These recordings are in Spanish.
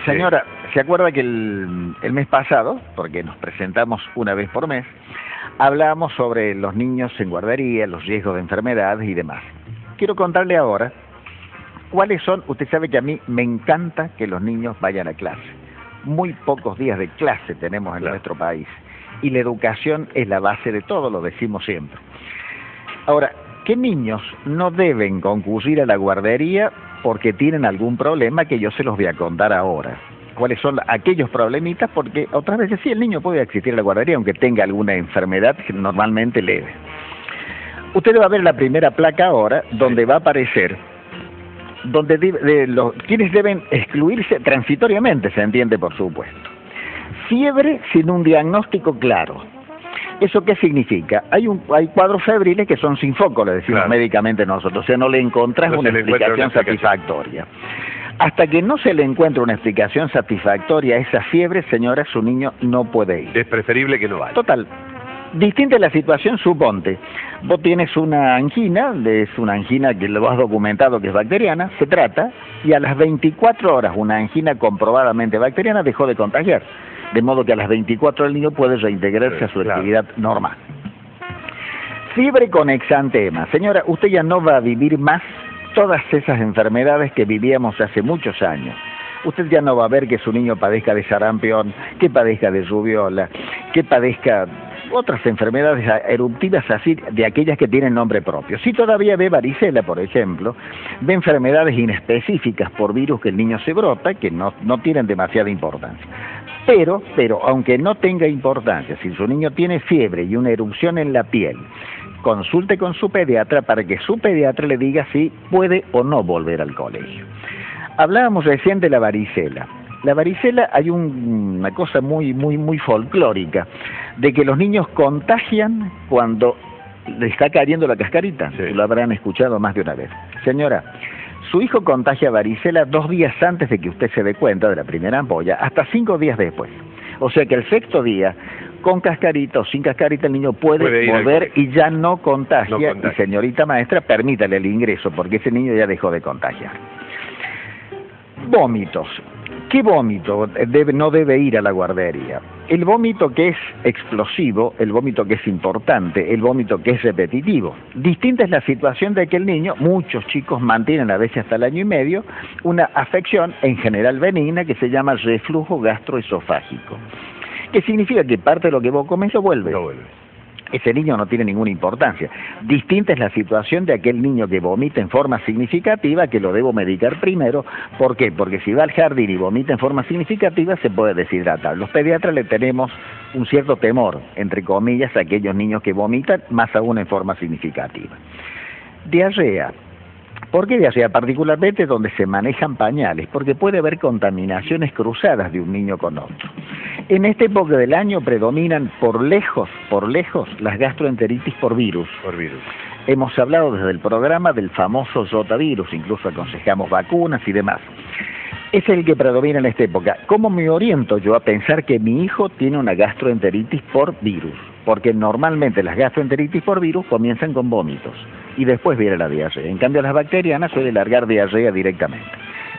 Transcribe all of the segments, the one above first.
Señora, ¿se acuerda que el mes pasado, porque nos presentamos una vez por mes, hablábamos sobre los niños en guardería, los riesgos de enfermedades y demás? Quiero contarle ahora cuáles son. Usted sabe que a mí me encanta que los niños vayan a clase. Muy pocos días de clase tenemos en nuestro país. Y la educación es la base de todo, lo decimos siempre. Ahora, ¿qué niños no deben concurrir a la guardería porque tienen algún problema que yo se los voy a contar ahora? ¿Cuáles son aquellos problemitas? Porque otras veces sí, el niño puede asistir a la guardería aunque tenga alguna enfermedad normalmente leve. Usted va a ver la primera placa ahora, donde va a aparecer quienes deben excluirse transitoriamente, se entiende, por supuesto. Fiebre sin un diagnóstico claro. ¿Eso qué significa? Hay cuadros febriles que son sin foco, le decimos médicamente nosotros, o sea, no le encontrás una explicación satisfactoria. Hasta que no se le encuentre una explicación satisfactoria a esa fiebre, señora, su niño no puede ir. Es preferible que no vaya. Total. Distinta es la situación, suponte, vos tienes una angina, es una angina que lo has documentado que es bacteriana, se trata, y a las 24 horas una angina comprobadamente bacteriana dejó de contagiar, de modo que a las 24 horas el niño puede reintegrarse a su actividad normal. Fiebre con exantema. Señora, usted ya no va a vivir más todas esas enfermedades que vivíamos hace muchos años. Usted ya no va a ver que su niño padezca de sarampión, que padezca de rubiola, que padezca otras enfermedades eruptivas así, de aquellas que tienen nombre propio. Si todavía ve varicela, por ejemplo, ve enfermedades inespecíficas por virus que el niño se brota, que no tienen demasiada importancia. Pero, aunque no tenga importancia, si su niño tiene fiebre y una erupción en la piel, consulte con su pediatra para que su pediatra le diga si puede o no volver al colegio. Hablábamos recién de la varicela. La varicela, hay una cosa muy folclórica, de que los niños contagian cuando le está cayendo la cascarita. Sí. Lo habrán escuchado más de una vez. Señora, su hijo contagia varicela 2 días antes de que usted se dé cuenta de la primera ampolla, hasta 5 días después. O sea que el 6º día, con cascarita o sin cascarita, el niño puede volver y ya no contagia. Y señorita maestra, permítale el ingreso, porque ese niño ya dejó de contagiar. Vómitos. ¿Qué vómito no debe ir a la guardería? El vómito que es explosivo, el vómito que es importante, el vómito que es repetitivo. Distinta es la situación de que el niño, muchos chicos mantienen a veces hasta el año y medio, una afección en general benigna que se llama reflujo gastroesofágico. ¿Qué significa? Que parte de lo que vos comes lo vuelve. Ese niño no tiene ninguna importancia. Distinta es la situación de aquel niño que vomita en forma significativa, que lo debo medicar primero. ¿Por qué? Porque si va al jardín y vomita en forma significativa, se puede deshidratar. Los pediatras le tenemos un cierto temor, entre comillas, a aquellos niños que vomitan, más aún en forma significativa. Diarrea. ¿Por qué diarrea? Particularmente donde se manejan pañales, porque puede haber contaminaciones cruzadas de un niño con otro. En esta época del año predominan por lejos, las gastroenteritis por virus. Hemos hablado desde el programa del famoso rotavirus, incluso aconsejamos vacunas y demás. Es el que predomina en esta época. ¿Cómo me oriento yo a pensar que mi hijo tiene una gastroenteritis por virus? Porque normalmente las gastroenteritis por virus comienzan con vómitos y después viene la diarrea. En cambio, las bacterianas suelen largar diarrea directamente.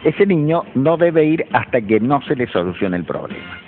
Ese niño no debe ir hasta que no se le solucione el problema.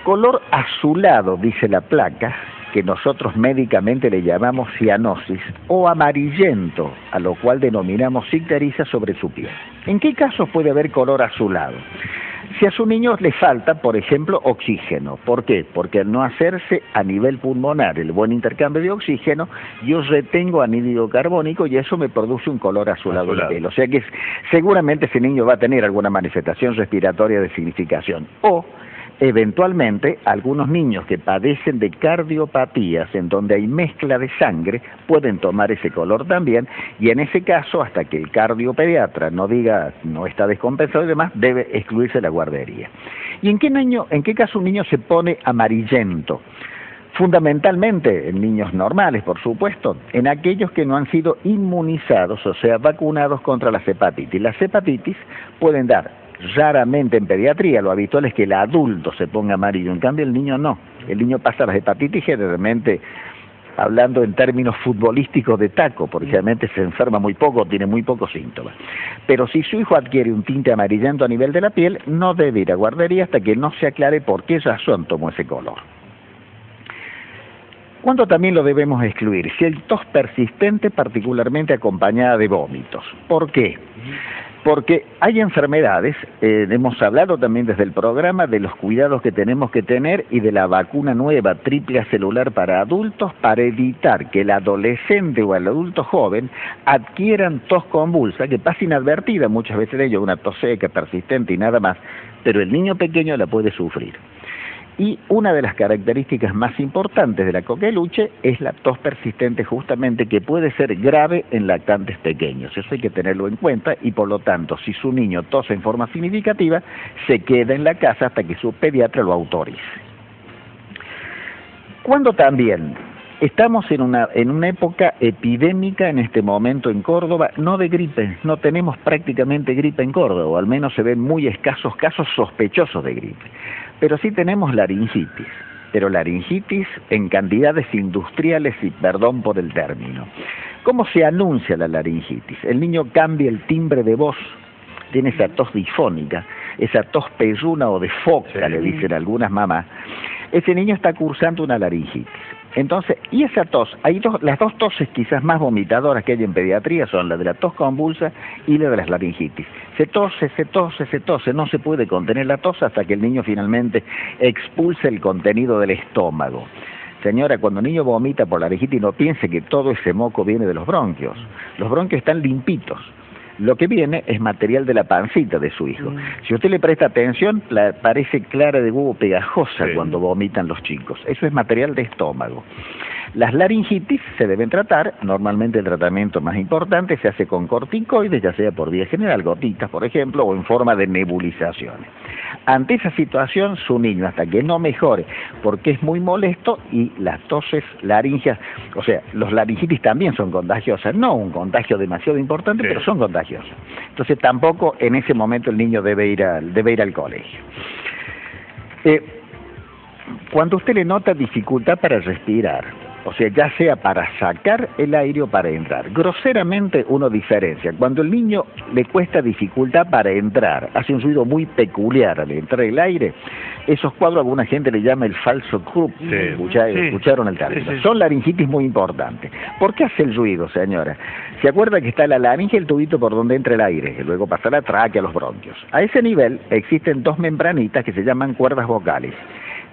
Color azulado, dice la placa, que nosotros médicamente le llamamos cianosis, o amarillento, a lo cual denominamos ictericia sobre su piel. ¿En qué casos puede haber color azulado? Si a su niño le falta, por ejemplo, oxígeno. ¿Por qué? Porque al no hacerse a nivel pulmonar el buen intercambio de oxígeno, yo retengo anhídrido carbónico y eso me produce un color azulado en la piel. O sea que seguramente ese niño va a tener alguna manifestación respiratoria de significación. O eventualmente, algunos niños que padecen de cardiopatías, en donde hay mezcla de sangre, pueden tomar ese color también, y en ese caso, hasta que el cardiopediatra no diga no está descompensado y demás, debe excluirse la guardería. ¿Y en qué caso un niño se pone amarillento? Fundamentalmente en niños normales, por supuesto, en aquellos que no han sido inmunizados, o sea, vacunados contra las hepatitis. Las hepatitis pueden dar raramente en pediatría, lo habitual es que el adulto se ponga amarillo, en cambio el niño no. El niño pasa las hepatitis generalmente hablando en términos futbolísticos de taco, porque realmente se enferma muy poco, tiene muy pocos síntomas. Pero si su hijo adquiere un tinte amarillento a nivel de la piel, no debe ir a guardería hasta que no se aclare por qué razón tomó ese color. ¿Cuándo también lo debemos excluir? Si hay tos persistente, particularmente acompañada de vómitos. ¿Por qué? Porque hay enfermedades, hemos hablado también desde el programa de los cuidados que tenemos que tener y de la vacuna nueva triple celular para adultos para evitar que el adolescente o el adulto joven adquieran tos convulsa, que pasa inadvertida muchas veces de ello, una tos seca, persistente y nada más, pero el niño pequeño la puede sufrir. Y una de las características más importantes de la coqueluche es la tos persistente justamente, que puede ser grave en lactantes pequeños. Eso hay que tenerlo en cuenta y por lo tanto, si su niño tose en forma significativa, se queda en la casa hasta que su pediatra lo autorice. Cuando también estamos en una época epidémica en este momento en Córdoba, no de gripe, no tenemos prácticamente gripe en Córdoba, o al menos se ven muy escasos casos sospechosos de gripe. Pero sí tenemos laringitis, pero laringitis en cantidades industriales y perdón por el término. ¿Cómo se anuncia la laringitis? El niño cambia el timbre de voz, tiene esa tos difónica, esa tos perruna o de foca, le dicen algunas mamás. Ese niño está cursando una laringitis. Entonces, y esa tos, las dos toses quizás más vomitadoras que hay en pediatría son la de la tos convulsa y la de las laringitis. Se tose, no se puede contener la tos hasta que el niño finalmente expulsa el contenido del estómago. Señora, cuando el niño vomita por laringitis, no piense que todo ese moco viene de los bronquios. Los bronquios están limpitos. Lo que viene es material de la pancita de su hijo. Si usted le presta atención, parece clara de huevo pegajosa cuando vomitan los chicos. Eso es material de estómago. Las laringitis se deben tratar, normalmente el tratamiento más importante se hace con corticoides, ya sea por vía general, gotitas por ejemplo, o en forma de nebulizaciones. Ante esa situación, su niño, hasta que no mejore, porque es muy molesto y las toses laringias, o sea, los laringitis también son contagiosas, no un contagio demasiado importante, pero son contagiosas. Entonces tampoco en ese momento el niño debe ir al colegio. Cuando usted le nota dificultad para respirar, o sea, ya sea para sacar el aire o para entrar, groseramente uno diferencia. Cuando el niño le cuesta dificultad para entrar, hace un ruido muy peculiar al entrar el aire, esos cuadros alguna gente le llama el falso Krupp, escucharon el término. Son laringitis muy importantes. ¿Por qué hace el ruido, señora? ¿Se acuerda que está la laringe, el tubito por donde entra el aire, y luego pasa la tráquea, los bronquios? A ese nivel existen dos membranitas que se llaman cuerdas vocales.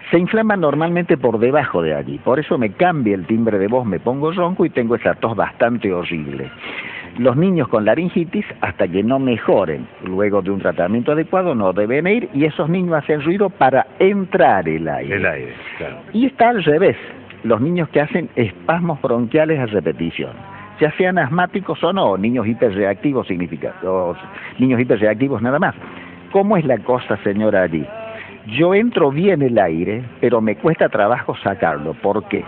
Se inflama normalmente por debajo de allí, por eso me cambia el timbre de voz, me pongo ronco y tengo esa tos bastante horrible. Los niños con laringitis, hasta que no mejoren luego de un tratamiento adecuado, no deben ir, y esos niños hacen ruido para entrar el aire. El aire, claro. Y está al revés, los niños que hacen espasmos bronquiales a repetición, ya sean asmáticos o no, niños hiperreactivos niños hiperreactivos nada más. ¿Cómo es la cosa, señora, allí? Yo entro bien el aire, pero me cuesta trabajo sacarlo. ¿Por qué?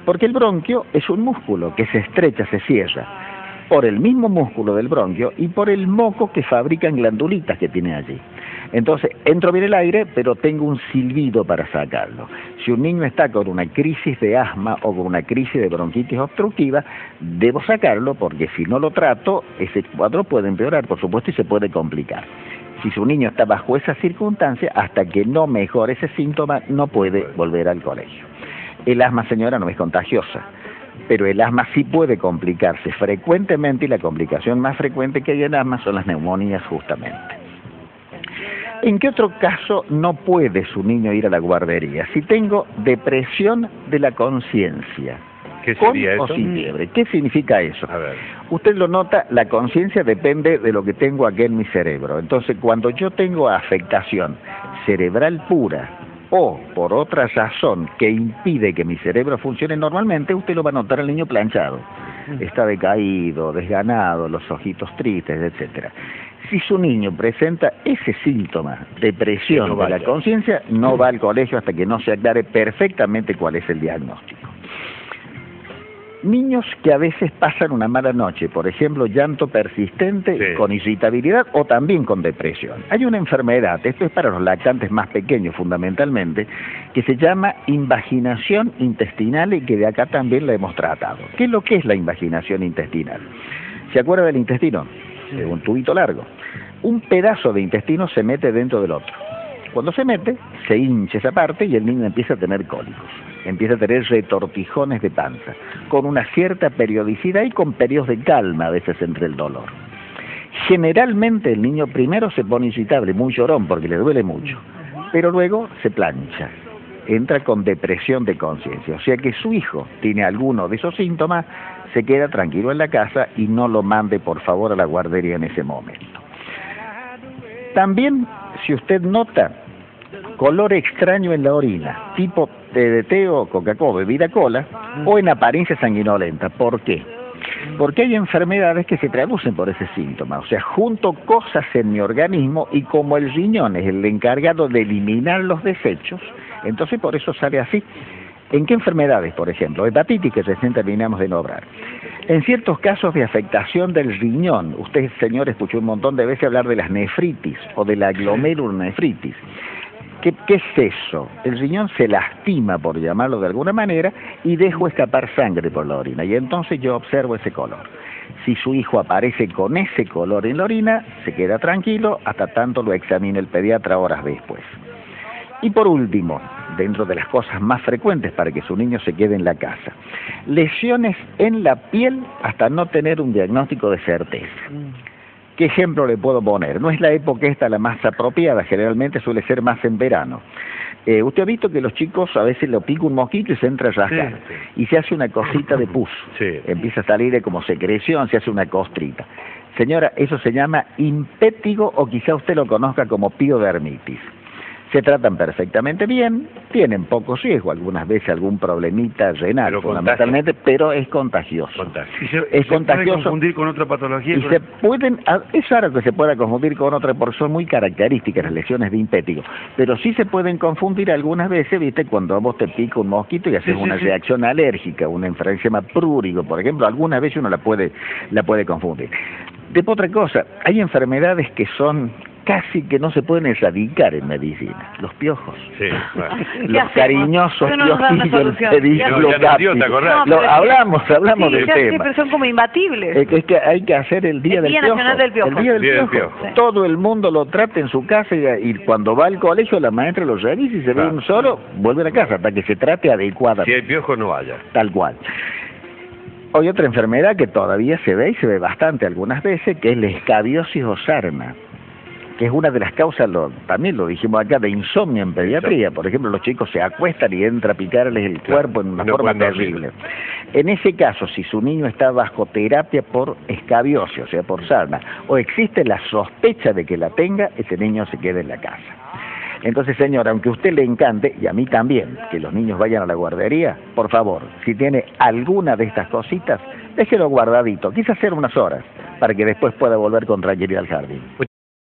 Porque el bronquio es un músculo que se estrecha, se cierra, por el mismo músculo del bronquio y por el moco que fabrican glandulitas que tiene allí. Entonces, entro bien el aire, pero tengo un silbido para sacarlo. Si un niño está con una crisis de asma o con una crisis de bronquitis obstructiva, debo sacarlo porque si no lo trato, ese cuadro puede empeorar, por supuesto, y se puede complicar. Si su niño está bajo esa circunstancia, hasta que no mejore ese síntoma, no puede volver al colegio. El asma, señora, no es contagiosa, pero el asma sí puede complicarse frecuentemente, y la complicación más frecuente que hay en asma son las neumonías justamente. ¿En qué otro caso no puede su niño ir a la guardería? Si tengo depresión de la conciencia. ¿Qué sería eso? ¿Con o sin fiebre? ¿Qué significa eso? A ver. Usted lo nota, la conciencia depende de lo que tengo aquí en mi cerebro. Entonces, cuando yo tengo afectación cerebral pura o por otra razón que impide que mi cerebro funcione normalmente, usted lo va a notar al niño planchado. Está decaído, desganado, los ojitos tristes, etcétera. Si su niño presenta ese síntoma, depresión de la conciencia, no va al colegio hasta que no se aclare perfectamente cuál es el diagnóstico. Niños que a veces pasan una mala noche, por ejemplo, llanto persistente con irritabilidad o también con depresión. Hay una enfermedad, esto es para los lactantes más pequeños fundamentalmente, que se llama invaginación intestinal y que de acá también la hemos tratado. ¿Qué es lo que es la invaginación intestinal? ¿Se acuerda del intestino? Es un tubito largo. Un pedazo de intestino se mete dentro del otro. Cuando se mete, se hincha esa parte y el niño empieza a tener cólicos. Empieza a tener retortijones de panza, con una cierta periodicidad y con periodos de calma a veces entre el dolor. Generalmente el niño primero se pone irritable, muy llorón porque le duele mucho, pero luego se plancha, entra con depresión de conciencia. O sea que su hijo tiene alguno de esos síntomas, se queda tranquilo en la casa y no lo mande por favor a la guardería en ese momento. También, si usted nota color extraño en la orina, tipo TDT o Coca-Cola, bebida cola, o en apariencia sanguinolenta. ¿Por qué? Porque hay enfermedades que se traducen por ese síntoma. O sea, junto cosas en mi organismo y como el riñón es el encargado de eliminar los desechos, entonces por eso sale así. ¿En qué enfermedades, por ejemplo? Hepatitis, que recién terminamos de nombrar. En ciertos casos de afectación del riñón, usted, señor, escuchó un montón de veces hablar de las nefritis o de la glomerulonefritis. ¿Qué es eso? El riñón se lastima, por llamarlo de alguna manera, y dejo escapar sangre por la orina. Y entonces yo observo ese color. Si su hijo aparece con ese color en la orina, se queda tranquilo hasta tanto lo examine el pediatra horas después. Y por último, dentro de las cosas más frecuentes para que su niño se quede en la casa, lesiones en la piel hasta no tener un diagnóstico de certeza. ¿Qué ejemplo le puedo poner? No es la época esta la más apropiada, generalmente suele ser más en verano. Usted ha visto que los chicos a veces lo pica un mosquito y se entra a rascar, y se hace una cosita de pus, empieza a salir como secreción, se hace una costrita. Señora, eso se llama impétigo o quizá usted lo conozca como piodermitis. Se tratan perfectamente bien, tienen poco riesgo, algunas veces algún problemita renal, fundamentalmente, pero es contagioso. Es contagioso. ¿Se puede confundir con otra patología? Y es raro que se pueda confundir con otra, porque son muy características las lesiones de impétigo, pero sí se pueden confundir algunas veces, viste, cuando a vos te pica un mosquito y haces una reacción alérgica, una enfermedad que se llama prurigo, por ejemplo, algunas veces uno la puede confundir. Después otra cosa, hay enfermedades que son casi que no se pueden erradicar en medicina. Los piojos. Los cariñosos piojillos, el pediclo cáptico. Hablamos del tema. Pero son como imbatibles. Es que hay que hacer el Día del Piojo. Nacional del Piojo. El Día del Piojo. Todo el mundo lo trata en su casa y cuando va al colegio la maestra lo revisa y se ve un solo, vuelve a la casa hasta que se trate adecuadamente. Si hay piojo no vaya. Tal cual. Hay otra enfermedad que todavía se ve y se ve bastante algunas veces, que es la escabiosis o sarna, que es una de las causas, también lo dijimos acá, de insomnio en pediatría. Por ejemplo, los chicos se acuestan y entra a picarles el cuerpo en una forma terrible. En ese caso, si su niño está bajo terapia por escabiosis, o sea, por sarna, o existe la sospecha de que la tenga, ese niño se queda en la casa. Entonces, señora, aunque a usted le encante, y a mí también, que los niños vayan a la guardería, por favor, si tiene alguna de estas cositas, déjelo guardadito, quizás hacer unas horas, para que después pueda volver con tranquilidad al jardín.